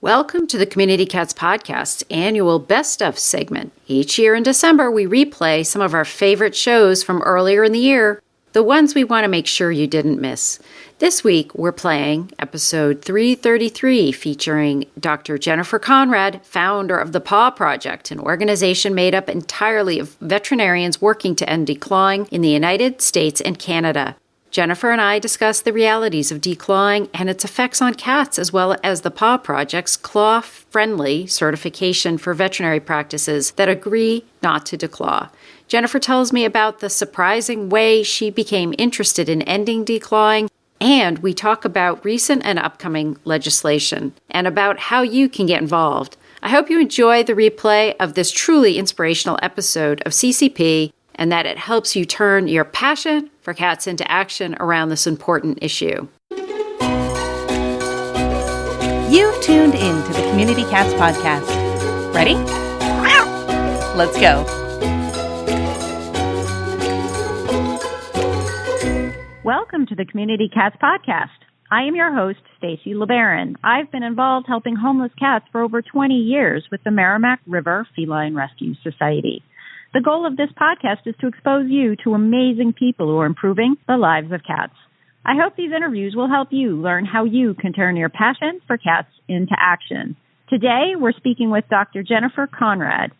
Welcome to the Community Cats Podcast's annual Best Of segment. Each year in December, we replay some of our favorite shows from earlier in the year, the ones we want to make sure you didn't miss. This week, we're playing episode 333, featuring Dr. Jennifer Conrad, founder of the Paw Project, an organization made up entirely of veterinarians working to end declawing in the United States and Canada. Jennifer and I discuss the realities of declawing and its effects on cats, as well as the Paw Project's claw-friendly certification for veterinary practices that agree not to declaw. Jennifer tells me about the surprising way she became interested in ending declawing, and we talk about recent and upcoming legislation and about how you can get involved. I hope you enjoy the replay of this truly inspirational episode of CCP and that it helps you turn your passion for cats into action around this important issue. You've tuned in to the Community Cats Podcast. Ready? Let's go. Welcome to the Community Cats Podcast. I am your host, Stacy LeBaron. I've been involved helping homeless cats for over 20 years with the Merrimack River Feline Rescue Society. The goal of this podcast is to expose you to amazing people who are improving the lives of cats. I hope these interviews will help you learn how you can turn your passion for cats into action. Today, we're speaking with Dr. Jennifer Conrad.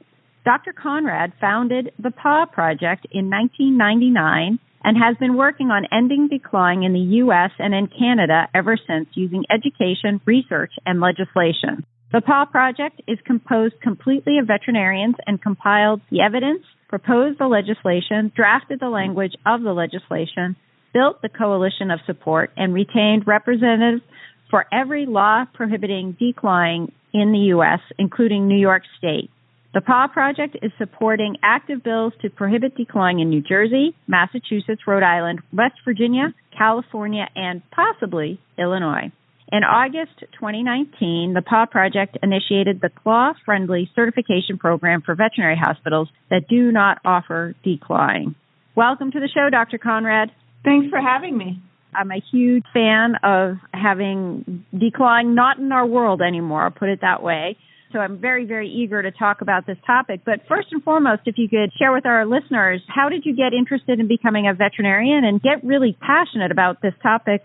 Dr. Conrad founded the Paw Project in 1999 and has been working on ending declawing in the U.S. and in Canada ever since, using education, research, and legislation. The Paw Project is composed completely of veterinarians and compiled the evidence, proposed the legislation, drafted the language of the legislation, built the coalition of support, and retained representatives for every law prohibiting declawing in the U.S., including New York State. The Paw Project is supporting active bills to prohibit declawing in New Jersey, Massachusetts, Rhode Island, West Virginia, California, and possibly Illinois. In August 2019, the Paw Project initiated the claw-friendly certification program for veterinary hospitals that do not offer declawing. Welcome to the show, Dr. Conrad. Thanks for having me. I'm a huge fan of having declawing not in our world anymore, I'll put it that way. So I'm very, very eager to talk about this topic. But first and foremost, if you could share with our listeners, how did you get interested in becoming a veterinarian and get really passionate about this topic?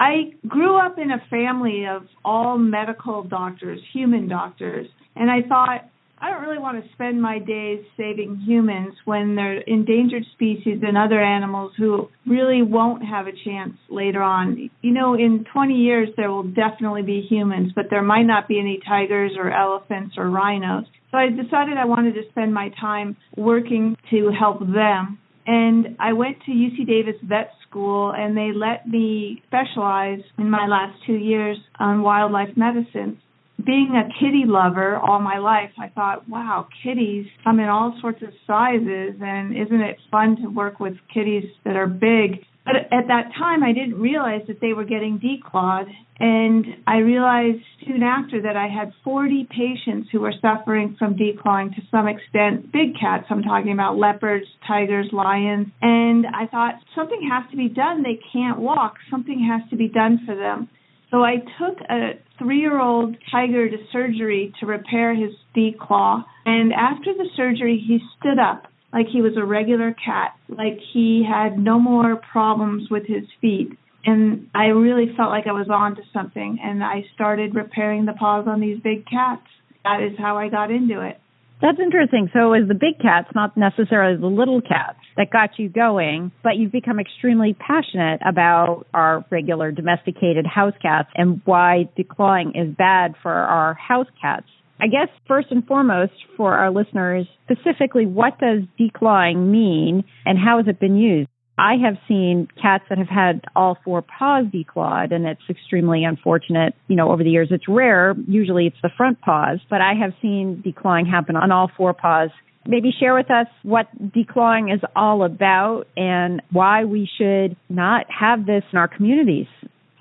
I grew up in a family of all medical doctors, human doctors, and I thought, I don't really want to spend my days saving humans when they're endangered species and other animals who really won't have a chance later on. You know, in 20 years, there will definitely be humans, but there might not be any tigers or elephants or rhinos. So I decided I wanted to spend my time working to help them. And I went to UC Davis Vet School, and they let me specialize in my last 2 years on wildlife medicine. Being a kitty lover all my life, I thought, wow, kitties come in all sorts of sizes, and isn't it fun to work with kitties that are big? But at that time, I didn't realize that they were getting declawed, and I realized soon after that I had 40 patients who were suffering from declawing to some extent. Big cats, I'm talking about leopards, tigers, lions, and I thought something has to be done. They can't walk. Something has to be done for them. So I took a 3-year-old tiger to surgery to repair his declaw, and after the surgery, he stood up like he was a regular cat, like he had no more problems with his feet. And I really felt like I was on to something, and I started repairing the paws on these big cats. That is how I got into it. That's interesting. So it was the big cats, not necessarily the little cats, that got you going, but you've become extremely passionate about our regular domesticated house cats and why declawing is bad for our house cats. I guess first and foremost for our listeners, specifically, what does declawing mean and how has it been used? I have seen cats that have had all 4 paws declawed, and it's extremely unfortunate. You know, over the years, it's rare. Usually it's the front paws, but I have seen declawing happen on all 4 paws. Maybe share with us what declawing is all about and why we should not have this in our communities.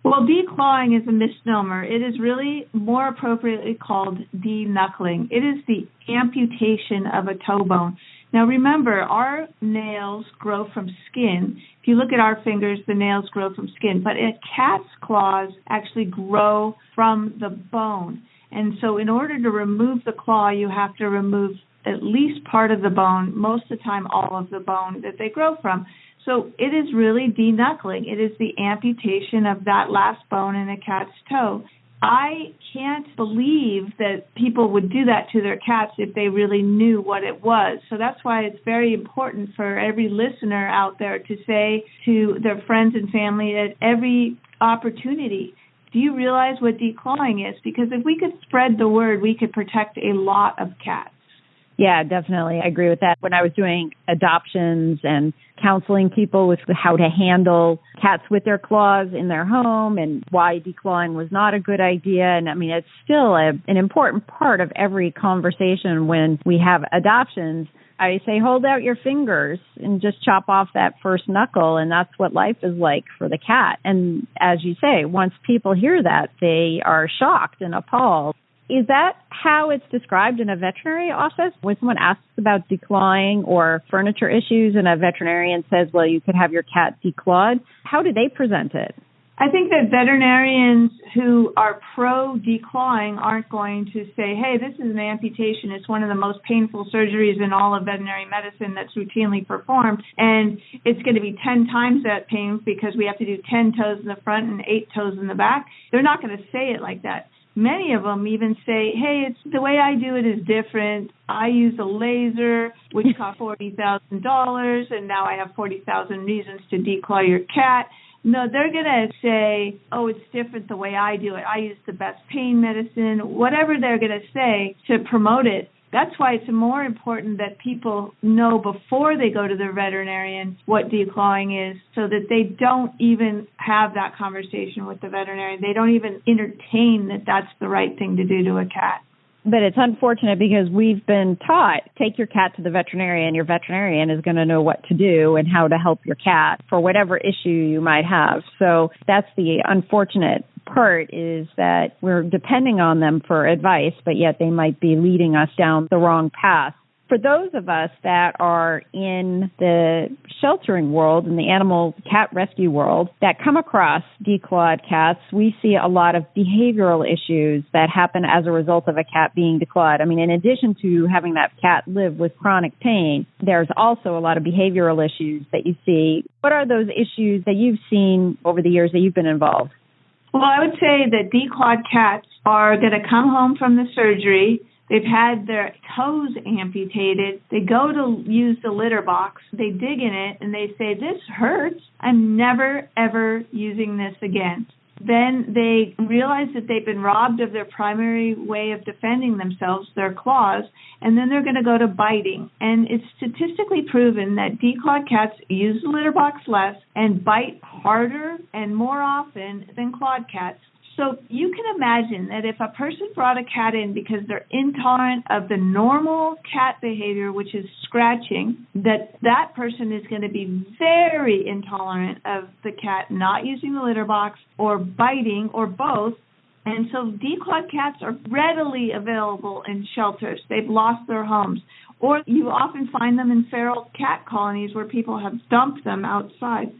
Well, declawing is a misnomer. It is really more appropriately called de-knuckling. It is the amputation of a toe bone. Now, remember, our nails grow from skin. If you look at our fingers, the nails grow from skin. But a cat's claws actually grow from the bone. And so in order to remove the claw, you have to remove at least part of the bone, most of the time all of the bone that they grow from. So it is really de-knuckling. It is the amputation of that last bone in a cat's toe. I can't believe that people would do that to their cats if they really knew what it was. So that's why it's very important for every listener out there to say to their friends and family at every opportunity, do you realize what declawing is? Because if we could spread the word, we could protect a lot of cats. Yeah, definitely. I agree with that. When I was doing adoptions and counseling people with how to handle cats with their claws in their home and why declawing was not a good idea. And I mean, it's still an important part of every conversation when we have adoptions. I say, hold out your fingers and just chop off that first knuckle. And that's what life is like for the cat. And as you say, once people hear that, they are shocked and appalled. Is that how it's described in a veterinary office? When someone asks about declawing or furniture issues and a veterinarian says, well, you could have your cat declawed, how do they present it? I think that veterinarians who are pro-declawing aren't going to say, hey, this is an amputation. It's one of the most painful surgeries in all of veterinary medicine that's routinely performed, and it's going to be 10 times that pain because we have to do 10 toes in the front and 8 toes in the back. They're not going to say it like that. Many of them even say, hey, it's the way I do it is different. I use a laser, which cost $40,000, and now I have 40,000 reasons to declaw your cat. No, they're going to say, oh, it's different the way I do it. I use the best pain medicine, whatever they're going to say to promote it. That's why it's more important that people know before they go to their veterinarian what declawing is so that they don't even have that conversation with the veterinarian. They don't even entertain that that's the right thing to do to a cat. But it's unfortunate because we've been taught, take your cat to the veterinarian. Your veterinarian is going to know what to do and how to help your cat for whatever issue you might have. So that's the unfortunate part, is that we're depending on them for advice, but yet they might be leading us down the wrong path. For those of us that are in the sheltering world, in the animal cat rescue world, that come across declawed cats, we see a lot of behavioral issues that happen as a result of a cat being declawed. I mean, in addition to having that cat live with chronic pain, there's also a lot of behavioral issues that you see. What are those issues that you've seen over the years that you've been involved? Well, I would say that declawed cats are going to come home from the surgery. They've had their toes amputated. They go to use the litter box. They dig in it, and they say, this hurts. I'm never, ever using this again. Then they realize that they've been robbed of their primary way of defending themselves, their claws, and then they're going to go to biting. And it's statistically proven that declawed cats use the litter box less and bite harder and more often than clawed cats. So you can imagine that if a person brought a cat in because they're intolerant of the normal cat behavior, which is scratching, that person is going to be very intolerant of the cat not using the litter box or biting or both. And so declawed cats are readily available in shelters. They've lost their homes. Or you often find them in feral cat colonies where people have dumped them outside.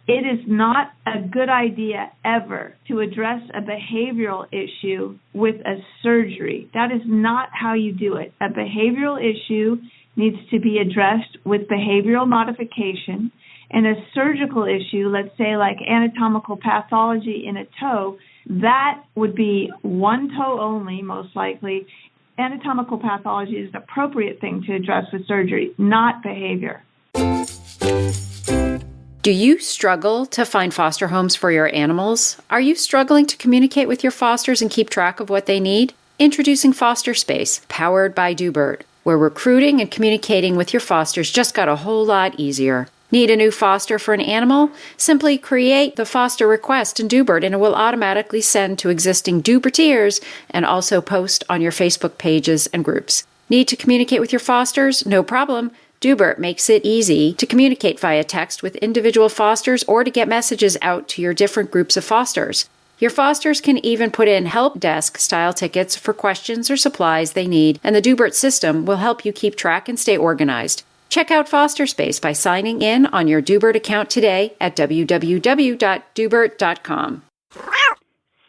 It is not a good idea ever to address a behavioral issue with a surgery. That is not how you do it. A behavioral issue needs to be addressed with behavioral modification, and a surgical issue, let's say like anatomical pathology in a toe, that would be one toe only, most likely. Anatomical pathology is the appropriate thing to address with surgery, not behavior. Do you struggle to find foster homes for your animals? Are you struggling to communicate with your fosters and keep track of what they need? Introducing Foster Space, powered by Dubert, where recruiting and communicating with your fosters just got a whole lot easier. Need a new foster for an animal? Simply create the foster request in Dubert and it will automatically send to existing Dubertiers and also post on your Facebook pages and groups. Need to communicate with your fosters? No problem. Dubert makes it easy to communicate via text with individual fosters or to get messages out to your different groups of fosters. Your fosters can even put in help desk style tickets for questions or supplies they need, and the Dubert system will help you keep track and stay organized. Check out Foster Space by signing in on your Dubert account today at www.dubert.com.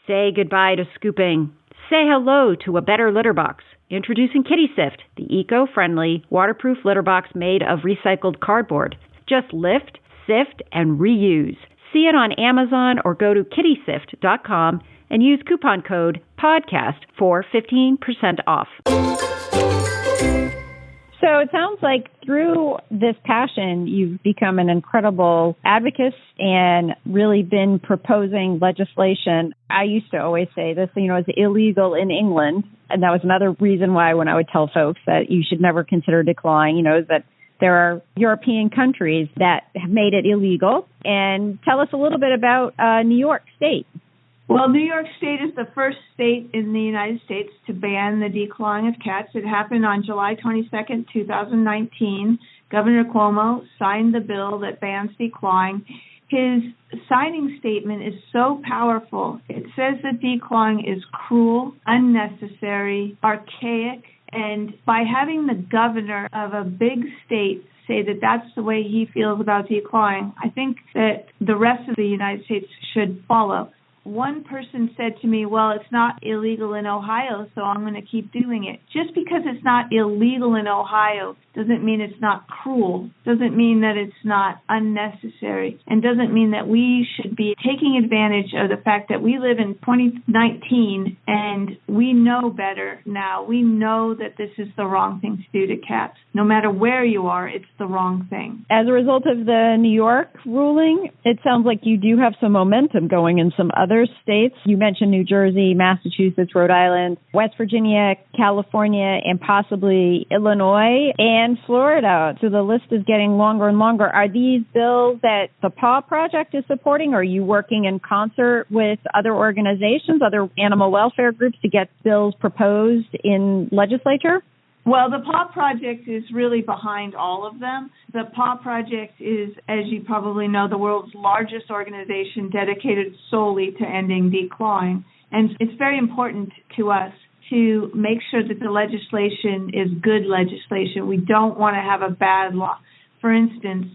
Say goodbye to scooping. Say hello to a better litter box. Introducing Kitty Sift, the eco-friendly, waterproof litter box made of recycled cardboard. Just lift, sift, and reuse. See it on Amazon or go to kittysift.com and use coupon code PODCAST for 15% off. So it sounds like through this passion, you've become an incredible advocate and really been proposing legislation. I used to always say this, is illegal in England. And that was another reason why when I would tell folks that you should never consider declawing, is that there are European countries that have made it illegal. And tell us a little bit about New York State. Well, New York State is the first state in the United States to ban the declawing of cats. It happened on July 22nd, 2019. Governor Cuomo signed the bill that bans declawing. His signing statement is so powerful. It says that declawing is cruel, unnecessary, archaic, and by having the governor of a big state say that that's the way he feels about declawing, I think that the rest of the United States should follow. One person said to me, well, it's not illegal in Ohio, so I'm going to keep doing it. Just because it's not illegal in Ohio doesn't mean it's not cruel, doesn't mean that it's not unnecessary, and doesn't mean that we should be taking advantage of the fact that we live in 2019 and we know better now. We know that this is the wrong thing to do to cats. No matter where you are, it's the wrong thing. As a result of the New York ruling, it sounds like you do have some momentum going in some other states. You mentioned New Jersey, Massachusetts, Rhode Island, West Virginia, California, and possibly Illinois and Florida. So the list is getting longer and longer. Are these bills that the Paw Project is supporting? Or are you working in concert with other organizations, other animal welfare groups to get bills proposed in legislature? Well, the Paw Project is really behind all of them. The Paw Project is, as you probably know, the world's largest organization dedicated solely to ending declawing. And it's very important to us to make sure that the legislation is good legislation. We don't want to have a bad law. For instance,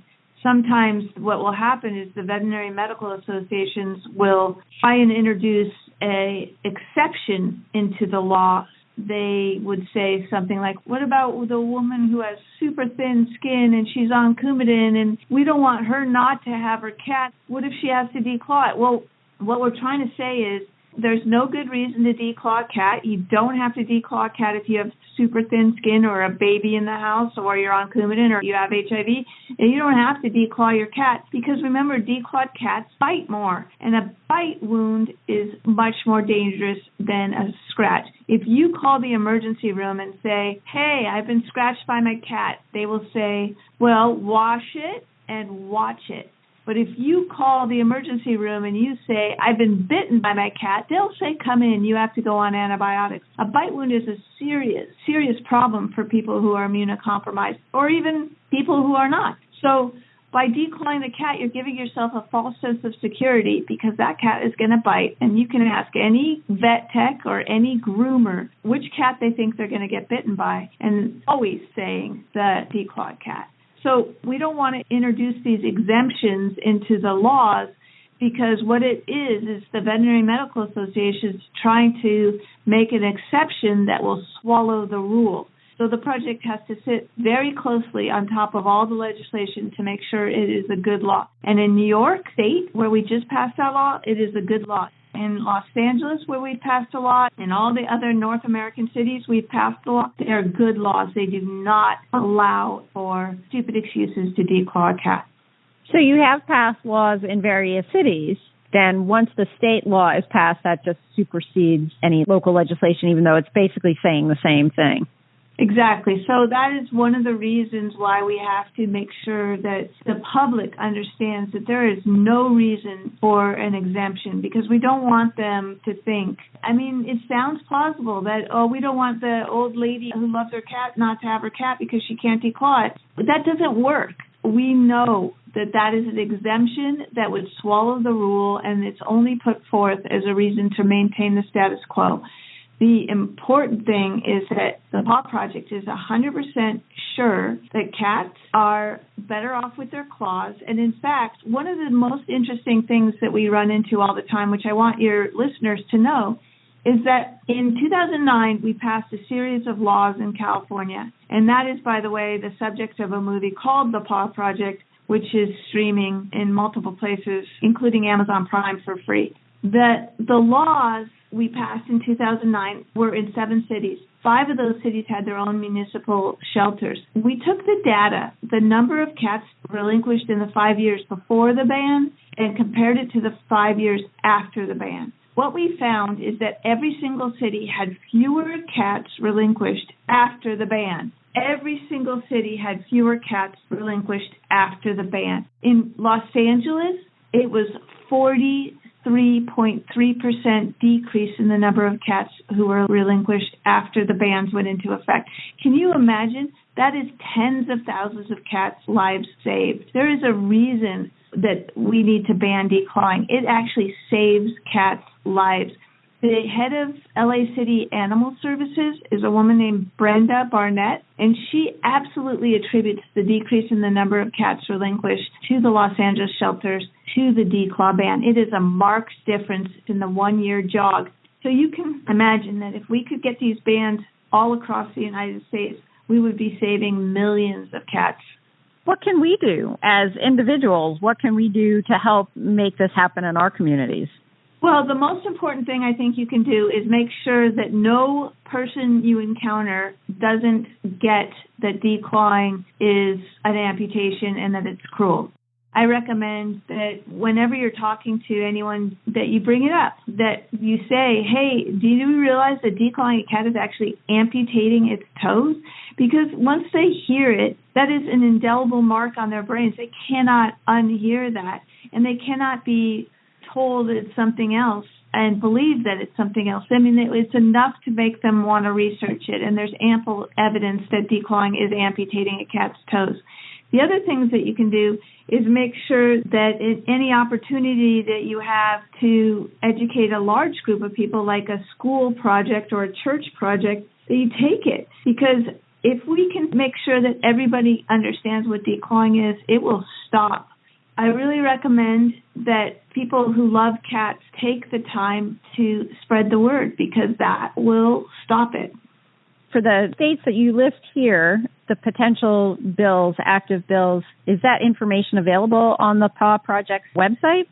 sometimes what will happen is the veterinary medical associations will try and introduce an exception into the law. They would say something like, what about the woman who has super thin skin and she's on Coumadin and we don't want her not to have her cat? What if she has to declaw it? Well, what we're trying to say is there's no good reason to declaw a cat. You don't have to declaw a cat if you have super thin skin or a baby in the house or you're on Coumadin or you have HIV. And you don't have to declaw your cat because, remember, declawed cats bite more. And a bite wound is much more dangerous than a scratch. If you call the emergency room and say, hey, I've been scratched by my cat, they will say, well, wash it and watch it. But if you call the emergency room and you say, I've been bitten by my cat, they'll say, come in, you have to go on antibiotics. A bite wound is a serious, serious problem for people who are immunocompromised or even people who are not. So by declawing the cat, you're giving yourself a false sense of security because that cat is going to bite. And you can ask any vet tech or any groomer which cat they think they're going to get bitten by, and always saying the declawed cat. So we don't want to introduce these exemptions into the laws because what it is the Veterinary Medical Association trying to make an exception that will swallow the rule. So the project has to sit very closely on top of all the legislation to make sure it is a good law. And in New York State, where we just passed that law, it is a good law. In Los Angeles, where we've passed a law, in all the other North American cities, we've passed a law. They are good laws. They do not allow for stupid excuses to declaw a cat. So you have passed laws in various cities. Then once the state law is passed, that just supersedes any local legislation, even though it's basically saying the same thing. Exactly. So that is one of the reasons why we have to make sure that the public understands that there is no reason for an exemption because we don't want them to think. I mean, it sounds plausible that, we don't want the old lady who loves her cat not to have her cat because she can't declaw it. But that doesn't work. We know that that is an exemption that would swallow the rule, and it's only put forth as a reason to maintain the status quo. The important thing is that the Paw Project is 100% sure that cats are better off with their claws. And in fact, one of the most interesting things that we run into all the time, which I want your listeners to know, is that in 2009, we passed a series of laws in California. And that is, by the way, the subject of a movie called The Paw Project, which is streaming in multiple places, including Amazon Prime for free. The laws we passed in 2009 were in 7 cities. 5 of those cities had their own municipal shelters. We took the data, the number of cats relinquished in the 5 years before the ban, and compared it to the 5 years after the ban. What we found is that every single city had fewer cats relinquished after the ban. Every single city had fewer cats relinquished after the ban. In Los Angeles, it was 43.3% decrease in the number of cats who were relinquished after the bans went into effect. Can you imagine? That is tens of thousands of cats' lives saved. There is a reason that we need to ban declawing. It actually saves cats' lives. The head of LA City Animal Services is a woman named Brenda Barnett, and she absolutely attributes the decrease in the number of cats relinquished to the Los Angeles shelters, to the declaw ban. It is a marked difference in the 1-year jog. So you can imagine that if we could get these bans all across the United States, we would be saving millions of cats. What can we do as individuals? What can we do to help make this happen in our communities? Well, the most important thing I think you can do is make sure that no person you encounter doesn't get that declawing is an amputation and that it's cruel. I recommend that whenever you're talking to anyone that you bring it up, that you say, hey, do you realize that declawing a cat is actually amputating its toes? Because once they hear it, that is an indelible mark on their brains. They cannot unhear that, and they cannot be told it's something else and believe that it's something else. I mean, it's enough to make them want to research it, and there's ample evidence that declawing is amputating a cat's toes. The other things that you can do is make sure that any opportunity that you have to educate a large group of people, like a school project or a church project, that you take it. Because if we can make sure that everybody understands what declawing is, it will stop. I really recommend that people who love cats take the time to spread the word, because that will stop it. For the states that you list here, the potential bills, active bills, is that information available on the Paw Project's website?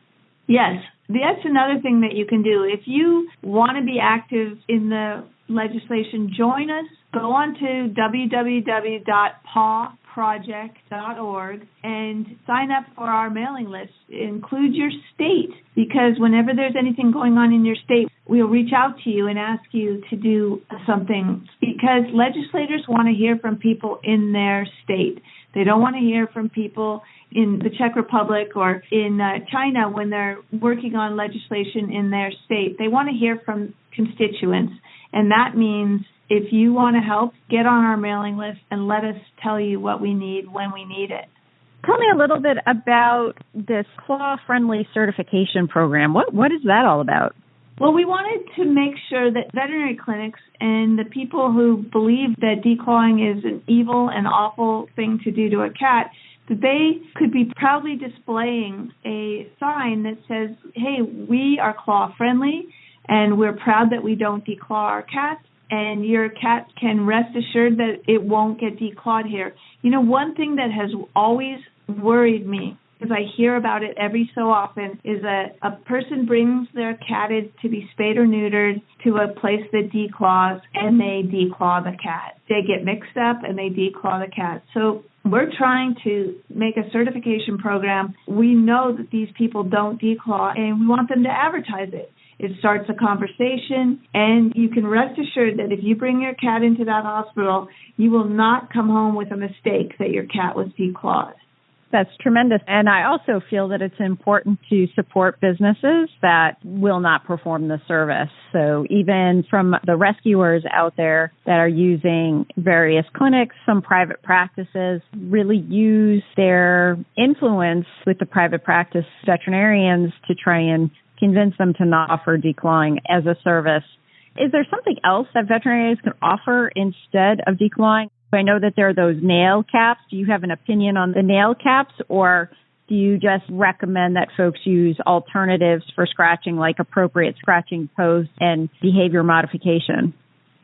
Yes. That's another thing that you can do. If you want to be active in the legislation, join us. Go on to www.pawproject.org and sign up for our mailing list. Include your state, because whenever there's anything going on in your state, we'll reach out to you and ask you to do something, because legislators want to hear from people in their state. They don't want to hear from people in the Czech Republic or in China when they're working on legislation in their state. They want to hear from constituents, and that means if you want to help, get on our mailing list and let us tell you what we need when we need it. Tell me a little bit about this claw-friendly certification program. What is that all about? Well, we wanted to make sure that veterinary clinics and the people who believe that declawing is an evil and awful thing to do to a cat, that they could be proudly displaying a sign that says, hey, we are claw-friendly, and we're proud that we don't declaw our cats, and your cat can rest assured that it won't get declawed here. You know, one thing that has always worried me, because I hear about it every so often, is that a person brings their cat in to be spayed or neutered to a place that declaws, and they declaw the cat. They get mixed up and they declaw the cat. So we're trying to make a certification program. We know that these people don't declaw, and we want them to advertise it. It starts a conversation, and you can rest assured that if you bring your cat into that hospital, you will not come home with a mistake that your cat was declawed. That's tremendous. And I also feel that it's important to support businesses that will not perform the service. So even from the rescuers out there that are using various clinics, some private practices really use their influence with the private practice veterinarians to try and convince them to not offer declawing as a service. Is there something else that veterinarians can offer instead of declawing? I know that there are those nail caps. Do you have an opinion on the nail caps, or do you just recommend that folks use alternatives for scratching, like appropriate scratching posts and behavior modification?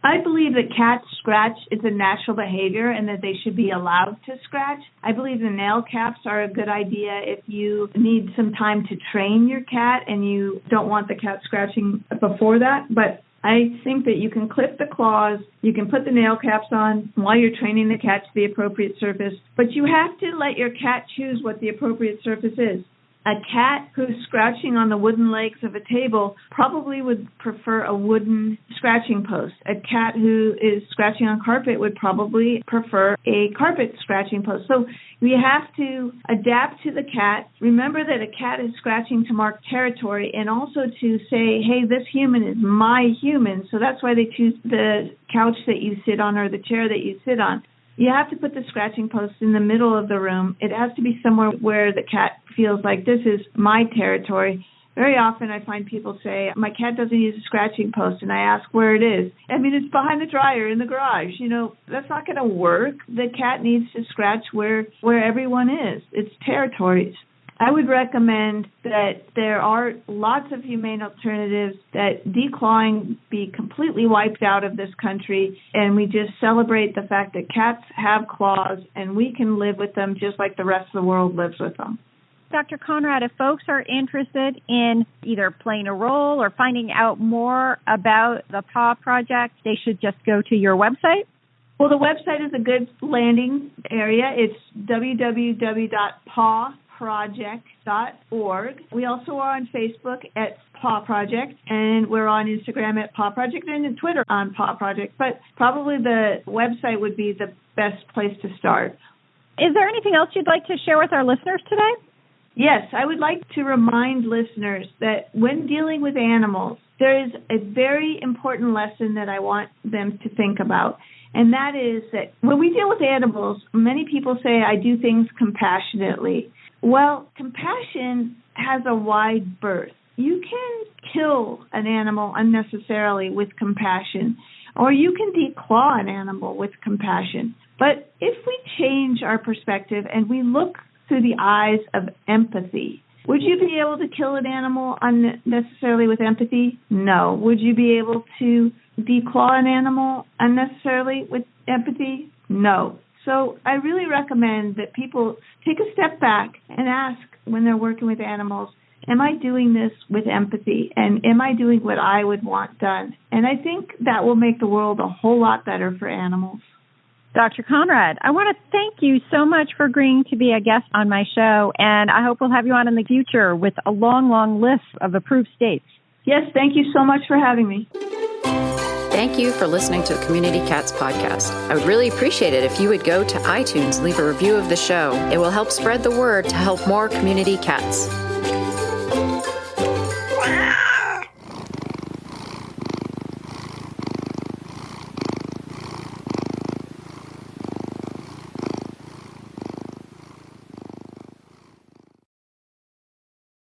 I believe that cats scratch is a natural behavior and that they should be allowed to scratch. I believe the nail caps are a good idea if you need some time to train your cat and you don't want the cat scratching before that. But I think that you can clip the claws, you can put the nail caps on while you're training the cat to the appropriate surface, but you have to let your cat choose what the appropriate surface is. A cat who's scratching on the wooden legs of a table probably would prefer a wooden scratching post. A cat who is scratching on carpet would probably prefer a carpet scratching post. So we have to adapt to the cat. Remember that a cat is scratching to mark territory and also to say, hey, this human is my human. So that's why they choose the couch that you sit on or the chair that you sit on. You have to put the scratching post in the middle of the room. It has to be somewhere where the cat feels like this is my territory. Very often I find people say, my cat doesn't use a scratching post, and I ask where it is. I mean, it's behind the dryer in the garage. That's not going to work. The cat needs to scratch where everyone is. It's territories. I would recommend that there are lots of humane alternatives, that declawing be completely wiped out of this country, and we just celebrate the fact that cats have claws and we can live with them just like the rest of the world lives with them. Dr. Conrad, if folks are interested in either playing a role or finding out more about the Paw Project, they should just go to your website? Well, the website is a good landing area. It's www.pawproject.org. We also are on Facebook at Paw Project, and we're on Instagram at Paw Project and on Twitter on Paw Project. But probably the website would be the best place to start. Is there anything else you'd like to share with our listeners today? Yes, I would like to remind listeners that when dealing with animals, there is a very important lesson that I want them to think about. And that is that when we deal with animals, many people say, I do things compassionately. Well, compassion has a wide berth. You can kill an animal unnecessarily with compassion, or you can declaw an animal with compassion. But if we change our perspective and we look through the eyes of empathy, would you be able to kill an animal unnecessarily with empathy? No. Would you be able to declaw an animal unnecessarily with empathy? No. So I really recommend that people take a step back and ask when they're working with animals, am I doing this with empathy? And am I doing what I would want done? And I think that will make the world a whole lot better for animals. Dr. Conrad, I want to thank you so much for agreeing to be a guest on my show, and I hope we'll have you on in the future with a long, long list of approved states. Yes, thank you so much for having me. Thank you for listening to the Community Cats podcast. I would really appreciate it if you would go to iTunes and leave a review of the show. It will help spread the word to help more community cats.